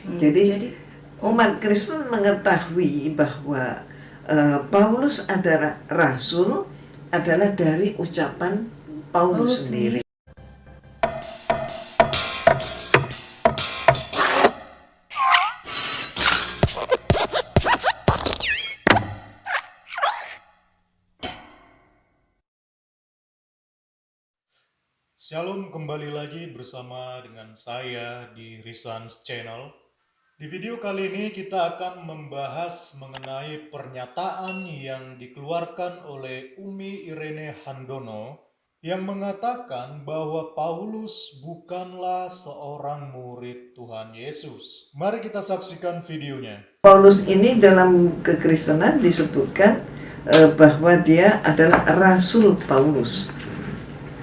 Jadi umat Kristen mengetahui bahwa Paulus adalah rasul adalah dari ucapan Paulus sendiri. Shalom, kembali lagi bersama dengan saya di Risans Channel. Di video kali ini kita akan membahas mengenai pernyataan yang dikeluarkan oleh Umi Irene Handono yang mengatakan bahwa Paulus bukanlah seorang murid Tuhan Yesus. Mari kita saksikan videonya. Paulus ini dalam kekristenan disebutkan bahwa dia adalah Rasul Paulus.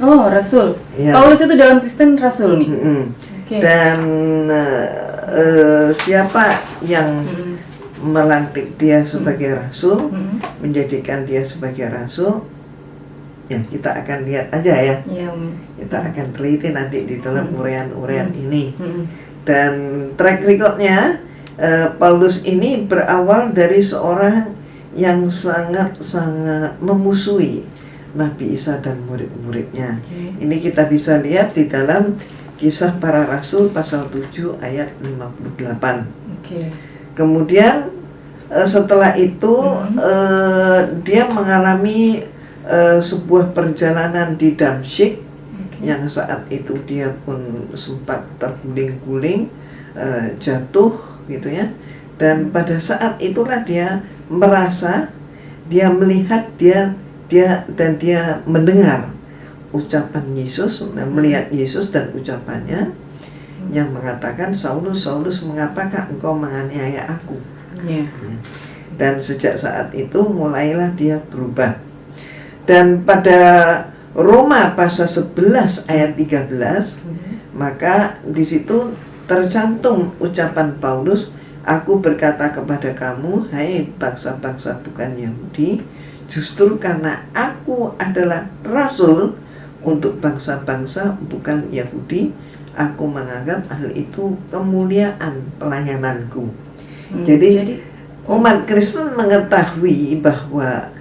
Oh, rasul. Ya. Paulus itu dalam Kristen rasul nih. Okay. Dan siapa yang melantik dia sebagai rasul, menjadikan dia sebagai rasul, ya kita akan lihat aja ya. Kita akan teliti nanti di dalam urean-urean ini. Dan track recordnya Paulus ini berawal dari seorang yang sangat-sangat memusuhi Nabi Isa dan murid-muridnya. Ini kita bisa lihat di dalam Kisah Para Rasul pasal 7 ayat 58. Kemudian setelah itu dia mengalami sebuah perjalanan di Damsyik, yang saat itu dia pun sempat terguling-guling, jatuh gitu ya. Dan pada saat itulah dia merasa, dia melihat, dia mendengar ucapan Yesus, melihat Yesus dan ucapannya yang mengatakan, Saulus, Saulus, mengapakah engkau menganiaya aku? Dan sejak saat itu mulailah dia berubah. Dan pada Roma pasal 11 ayat 13, maka di situ tercantum ucapan Paulus, aku berkata kepada kamu, hai bangsa-bangsa bukan Yahudi, justru karena aku adalah rasul untuk bangsa-bangsa bukan Yahudi, aku menganggap hal itu kemuliaan pelayananku. Jadi umat Kristen mengetahui bahwa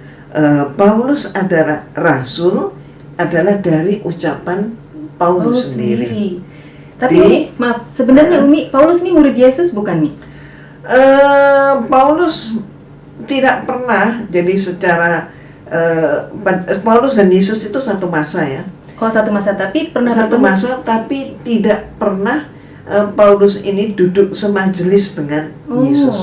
Paulus adalah rasul adalah dari ucapan Paulus sendiri. Tapi maaf, sebenarnya Umi, Paulus ini murid Yesus bukan nih? Paulus tidak pernah, jadi secara Paulus dan Yesus itu satu masa ya. Satu masa, tapi pernah satu masa, tapi tidak pernah Paulus ini duduk semajelis dengan Yesus.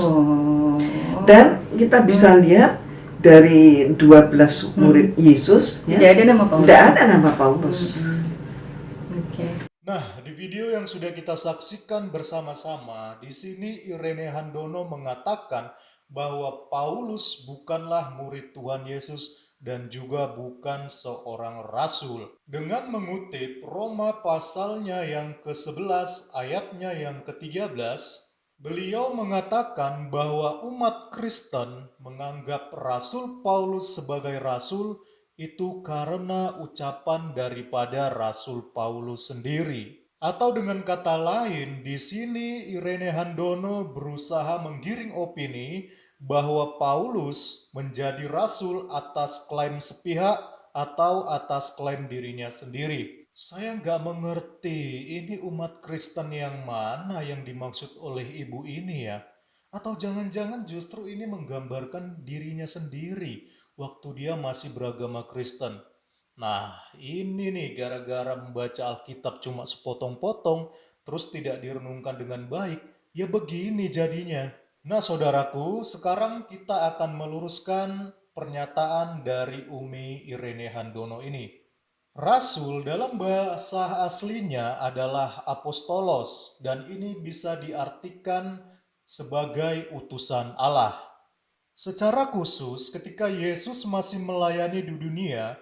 Dan kita bisa lihat dari 12 murid Yesus, tidak ada nama Paulus. Tidak ada nama Paulus. Nah, di video yang sudah kita saksikan bersama-sama, di sini Irene Handono mengatakan bahwa Paulus bukanlah murid Tuhan Yesus dan juga bukan seorang rasul. Dengan mengutip Roma pasalnya yang ke-11 ayatnya yang ke-13, beliau mengatakan bahwa umat Kristen menganggap Rasul Paulus sebagai rasul itu karena ucapan daripada Rasul Paulus sendiri. Atau dengan kata lain, di sini Irene Handono berusaha menggiring opini bahwa Paulus menjadi rasul atas klaim sepihak atau atas klaim dirinya sendiri. Saya nggak mengerti, ini umat Kristen yang mana yang dimaksud oleh ibu ini ya? Atau jangan-jangan justru ini menggambarkan dirinya sendiri waktu dia masih beragama Kristen. Nah, ini nih gara-gara membaca Alkitab cuma sepotong-potong, terus tidak direnungkan dengan baik, ya begini jadinya. Nah, saudaraku, sekarang kita akan meluruskan pernyataan dari Umi Irene Handono ini. Rasul dalam bahasa aslinya adalah apostolos, dan ini bisa diartikan sebagai utusan Allah. Secara khusus, ketika Yesus masih melayani di dunia,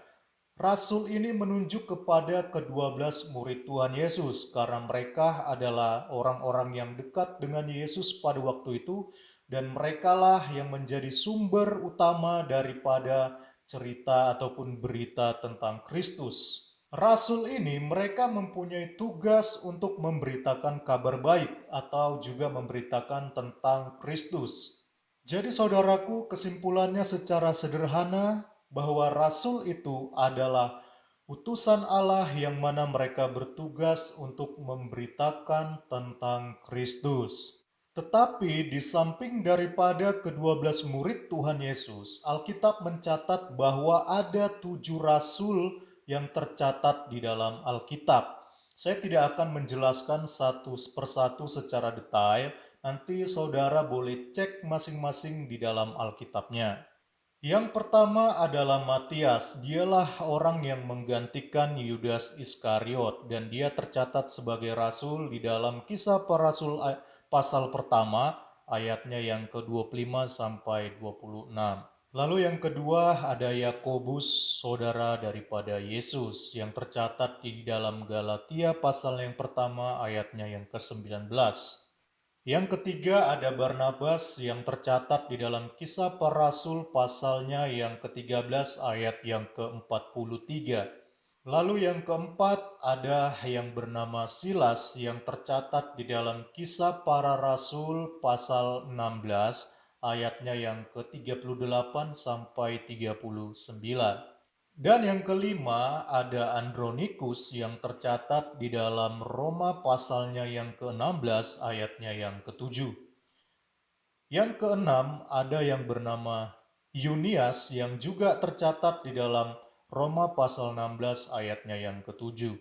Rasul ini menunjuk kepada ke-12 murid Tuhan Yesus karena mereka adalah orang-orang yang dekat dengan Yesus pada waktu itu dan merekalah yang menjadi sumber utama daripada cerita ataupun berita tentang Kristus. Rasul ini mereka mempunyai tugas untuk memberitakan kabar baik atau juga memberitakan tentang Kristus. Jadi saudaraku, kesimpulannya secara sederhana bahwa rasul itu adalah utusan Allah yang mana mereka bertugas untuk memberitakan tentang Kristus. Tetapi di samping daripada ke-12 murid Tuhan Yesus, Alkitab mencatat bahwa ada 7 rasul yang tercatat di dalam Alkitab. Saya tidak akan menjelaskan satu persatu secara detail, nanti saudara boleh cek masing-masing di dalam Alkitabnya. Yang pertama adalah Matias. Dialah orang yang menggantikan Yudas Iskariot dan dia tercatat sebagai rasul di dalam Kisah Para Rasul pasal pertama ayatnya yang ke-25 sampai 26. Lalu yang kedua ada Yakobus, saudara daripada Yesus, yang tercatat di dalam Galatia pasal yang pertama ayatnya yang ke-19. Yang ketiga ada Barnabas yang tercatat di dalam Kisah Para Rasul pasalnya yang ke-13 ayat yang ke-43. Lalu yang keempat ada yang bernama Silas yang tercatat di dalam Kisah Para Rasul pasal 16 ayatnya yang ke-38 sampai 39. Dan yang kelima ada Andronikus yang tercatat di dalam Roma pasalnya yang ke-16 ayatnya yang ke-7. Yang keenam ada yang bernama Yunias yang juga tercatat di dalam Roma pasal 16 ayatnya yang ke-7.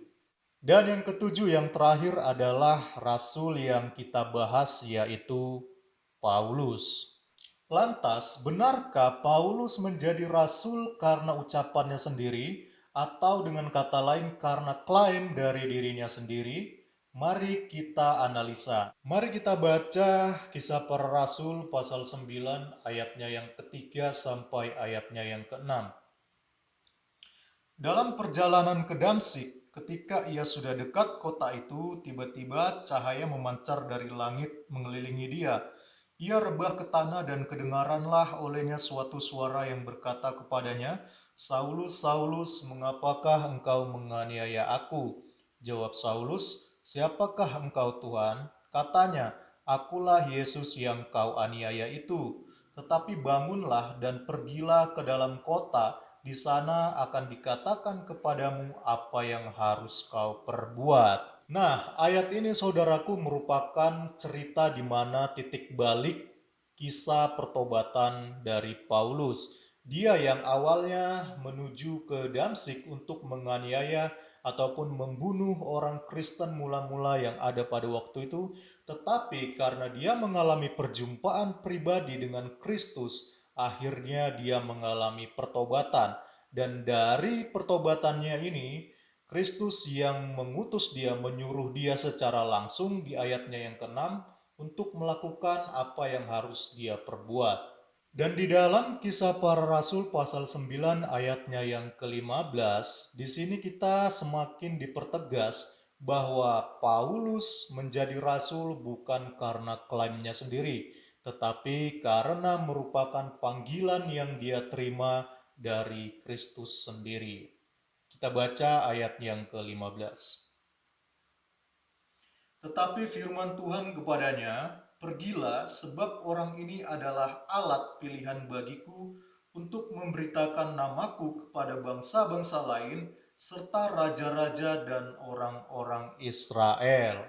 Dan yang ketujuh yang terakhir adalah rasul yang kita bahas yaitu Paulus. Lantas, benarkah Paulus menjadi rasul karena ucapannya sendiri atau dengan kata lain karena klaim dari dirinya sendiri? Mari kita analisa. Mari kita baca Kisah Para Rasul pasal 9 ayatnya yang ketiga sampai ayatnya yang ke-6. Dalam perjalanan ke Damsyik, ketika ia sudah dekat kota itu, tiba-tiba cahaya memancar dari langit mengelilingi dia. Ia rebah ke tanah dan kedengaranlah olehnya suatu suara yang berkata kepadanya, "Saulus, Saulus, mengapakah engkau menganiaya aku?" Jawab Saulus, "Siapakah engkau Tuhan?" Katanya, "Akulah Yesus yang kau aniaya itu. Tetapi bangunlah dan pergilah ke dalam kota, di sana akan dikatakan kepadamu apa yang harus kau perbuat." Nah, ayat ini saudaraku merupakan cerita di mana titik balik kisah pertobatan dari Paulus. Dia yang awalnya menuju ke Damsyik untuk menganiaya ataupun membunuh orang Kristen mula-mula yang ada pada waktu itu, tetapi karena dia mengalami perjumpaan pribadi dengan Kristus, akhirnya dia mengalami pertobatan. Dan dari pertobatannya ini, Kristus yang mengutus dia, menyuruh dia secara langsung di ayatnya yang ke-6 untuk melakukan apa yang harus dia perbuat. Dan di dalam Kisah Para Rasul pasal 9 ayatnya yang ke-15, di sini kita semakin dipertegas bahwa Paulus menjadi rasul bukan karena klaimnya sendiri, tetapi karena merupakan panggilan yang dia terima dari Kristus sendiri. Kita baca ayat yang ke-15. Tetapi firman Tuhan kepadanya, "Pergilah, sebab orang ini adalah alat pilihan bagiku untuk memberitakan namaku kepada bangsa-bangsa lain, serta raja-raja dan orang-orang Israel."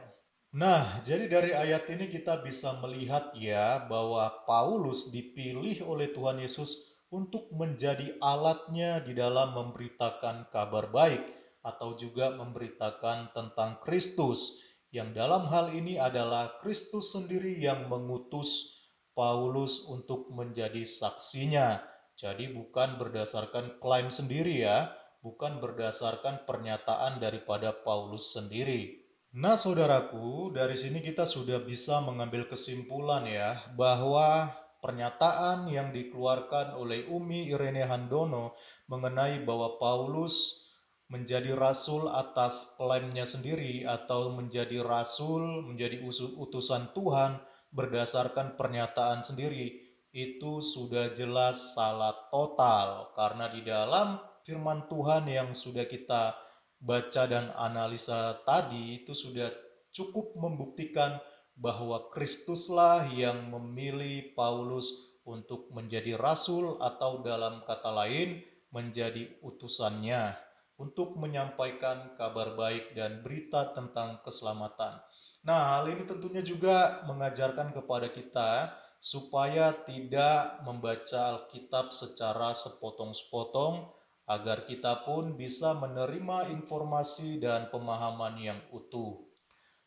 Nah, jadi dari ayat ini kita bisa melihat ya bahwa Paulus dipilih oleh Tuhan Yesus untuk menjadi alatnya di dalam memberitakan kabar baik atau juga memberitakan tentang Kristus, yang dalam hal ini adalah Kristus sendiri yang mengutus Paulus untuk menjadi saksinya. Jadi bukan berdasarkan klaim sendiri ya, bukan berdasarkan pernyataan daripada Paulus sendiri. Nah, saudaraku, dari sini kita sudah bisa mengambil kesimpulan ya bahwa pernyataan yang dikeluarkan oleh Umi Irene Handono mengenai bahwa Paulus menjadi rasul atas klaimnya sendiri atau menjadi rasul, menjadi utusan Tuhan berdasarkan pernyataan sendiri, itu sudah jelas salah total, karena di dalam firman Tuhan yang sudah kita baca dan analisa tadi itu sudah cukup membuktikan bahwa Kristuslah yang memilih Paulus untuk menjadi rasul, atau dalam kata lain menjadi utusannya untuk menyampaikan kabar baik dan berita tentang keselamatan. Nah, hal ini tentunya juga mengajarkan kepada kita supaya tidak membaca Alkitab secara sepotong-sepotong, agar kita pun bisa menerima informasi dan pemahaman yang utuh.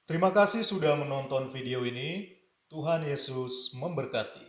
Terima kasih sudah menonton video ini. Tuhan Yesus memberkati.